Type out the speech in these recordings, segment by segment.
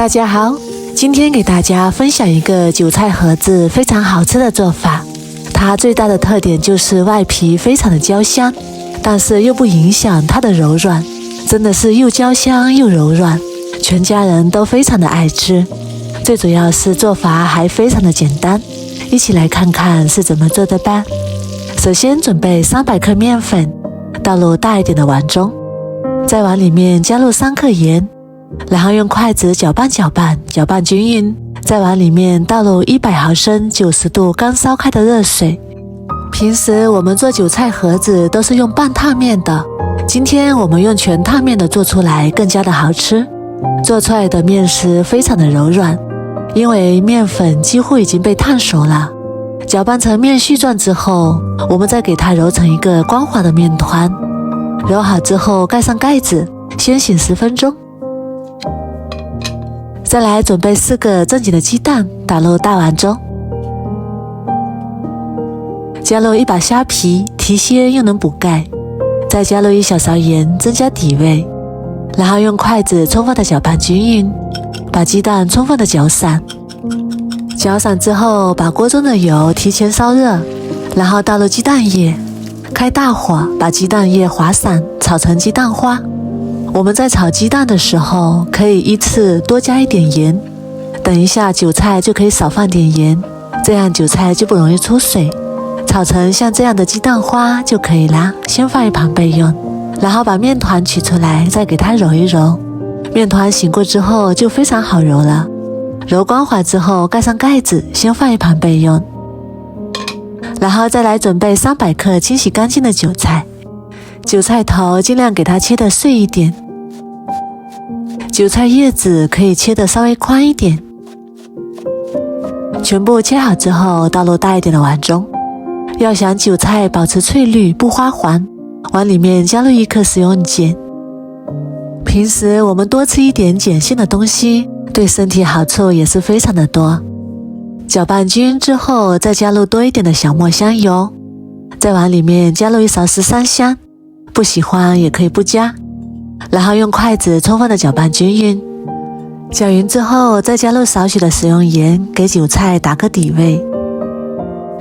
大家好，今天给大家分享一个韭菜盒子非常好吃的做法。它最大的特点就是外皮非常的焦香，但是又不影响它的柔软，真的是又焦香又柔软，全家人都非常的爱吃。最主要是做法还非常的简单，一起来看看是怎么做的吧。首先准备300克面粉，倒入大一点的碗中，在碗里面加入3克盐，然后用筷子搅拌均匀，在碗里面倒入100毫升90度刚烧开的热水。平时我们做韭菜盒子都是用半烫面的，今天我们用全烫面的做出来更加的好吃。做出来的面食非常的柔软，因为面粉几乎已经被烫熟了。搅拌成面絮状之后，我们再给它揉成一个光滑的面团。揉好之后盖上盖子，先醒10分钟。再来准备4个正经的鸡蛋，打入大碗中，加入1把虾皮，提鲜又能补钙，再加入1小勺盐，增加底味，然后用筷子充分的搅拌均匀，把鸡蛋充分的搅散。搅散之后，把锅中的油提前烧热，然后倒入鸡蛋液，开大火把鸡蛋液滑散，炒成鸡蛋花。我们在炒鸡蛋的时候，可以依次多加一点盐，等一下韭菜就可以少放点盐，这样韭菜就不容易出水。炒成像这样的鸡蛋花就可以啦，先放一旁备用。然后把面团取出来，再给它揉一揉，面团醒过之后就非常好揉了。揉光滑之后盖上盖子，先放一旁备用。然后再来准备300克清洗干净的韭菜，韭菜头尽量给它切得碎一点，韭菜叶子可以切得稍微宽一点。全部切好之后倒入大一点的碗中，要想韭菜保持翠绿不花黄，碗里面加入1克食用碱。平时我们多吃一点碱性的东西，对身体好处也是非常的多。搅拌均匀之后，再加入多一点的小磨香油，在碗里面加入1勺13香，不喜欢也可以不加。然后用筷子充分的搅拌均匀，搅匀之后再加入少许的食用盐，给韭菜打个底味。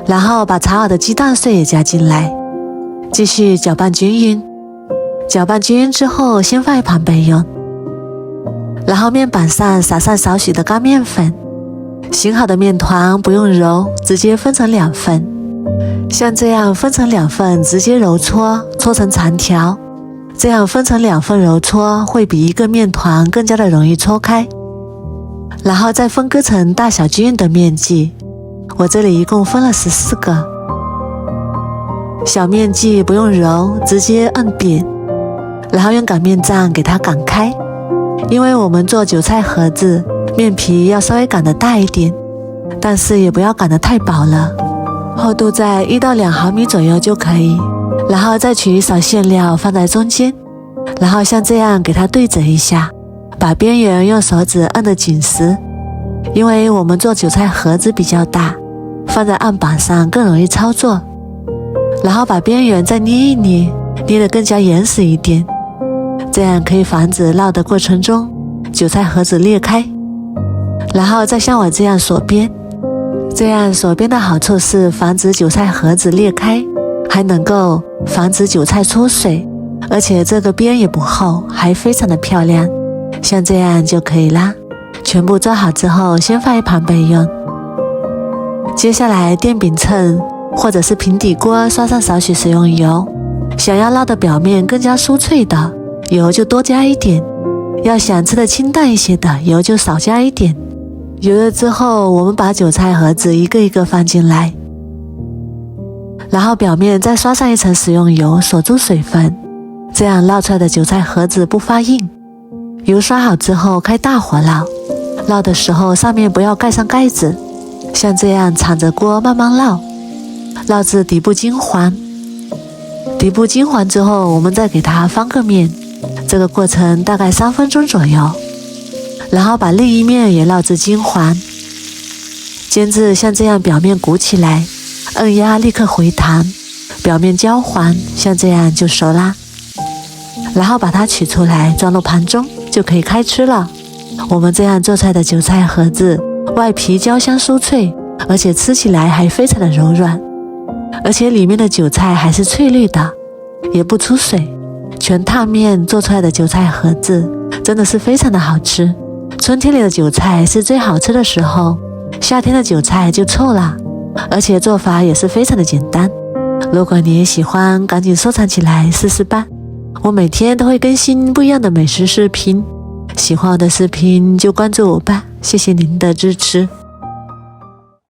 然后把炒好的鸡蛋碎也加进来，继续搅拌均匀。搅拌均匀之后先放一旁备用。然后面板上撒上少许的干面粉，醒好的面团不用揉，直接分成2份。像这样分成2份直接揉搓，搓成长条，这样分成2份揉搓会比一个面团更加的容易搓开。然后再分割成大小均匀的面剂，我这里一共分了14个。小面剂不用揉，直接按扁，然后用擀面杖给它擀开。因为我们做韭菜盒子，面皮要稍微擀得大一点，但是也不要擀得太薄了，厚度在1到2毫米左右就可以。然后再取1勺馅料放在中间，然后像这样给它对折一下，把边缘用手指按得紧实。因为我们做韭菜盒子比较大，放在案板上更容易操作。然后把边缘再捏一捏，捏得更加严实一点，这样可以防止烙的过程中韭菜盒子裂开。然后再像我这样锁边，这样锁边的好处是防止韭菜盒子裂开，还能够防止韭菜出水，而且这个边也不厚，还非常的漂亮。像这样就可以啦。全部做好之后先放一旁备用。接下来电饼秤或者是平底锅刷上少许食用油，想要烙的表面更加酥脆的，油就多加一点，要想吃的清淡一些的，油就少加一点。油热之后，我们把韭菜盒子一个一个放进来，然后表面再刷上1层食用油，锁住水分，这样烙出来的韭菜盒子不发硬。油刷好之后开大火烙，烙的时候上面不要盖上盖子，像这样敞着锅慢慢烙，烙至底部金黄。底部金黄之后，我们再给它翻个面，这个过程大概3分钟左右。然后把另一面也烙至金黄，煎至像这样表面鼓起来，按压立刻回弹，表面焦黄，像这样就熟啦。然后把它取出来装入盘中，就可以开吃了。我们这样做出来的韭菜盒子，外皮焦香酥脆，而且吃起来还非常的柔软，而且里面的韭菜还是翠绿的，也不出水。全烫面做出来的韭菜盒子真的是非常的好吃。春天里的韭菜是最好吃的时候，夏天的韭菜就臭了，而且做法也是非常的简单。如果你也喜欢，赶紧收藏起来试试吧。我每天都会更新不一样的美食视频，喜欢我的视频就关注我吧，谢谢您的支持。